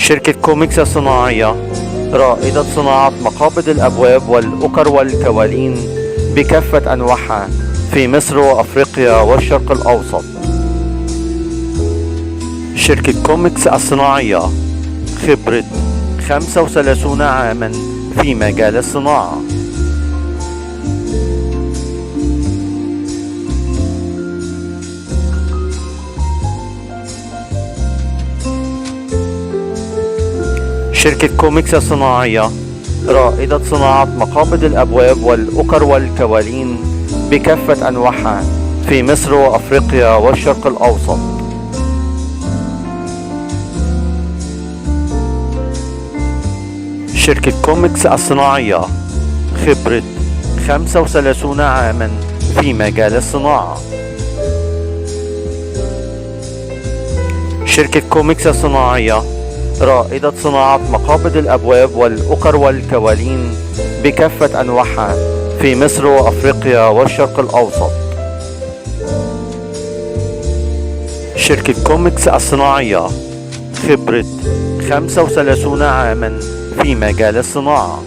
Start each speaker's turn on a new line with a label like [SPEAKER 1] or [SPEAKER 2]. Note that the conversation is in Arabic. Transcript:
[SPEAKER 1] شركة كوميكس الصناعية رائدة صناعة مقابض الأبواب والأكر والكوالين بكافة أنواعها في مصر وأفريقيا والشرق الأوسط. شركة كوميكس الصناعية خبرة 35 عاما في مجال الصناعة. شركة كوميكس الصناعية رائدة صناعة مقابض الأبواب والأكر والكوالين بكافة أنواعها في مصر وأفريقيا والشرق الأوسط. شركة كوميكس الصناعية خبرة 35 عاما في مجال الصناعة. شركة كوميكس الصناعية رائدة صناعة مقابض الأبواب والأكر والكوالين بكافة أنواعها في مصر وأفريقيا والشرق الأوسط. شركة كوميكس الصناعية خبرة 35 عاما في مجال الصناعة.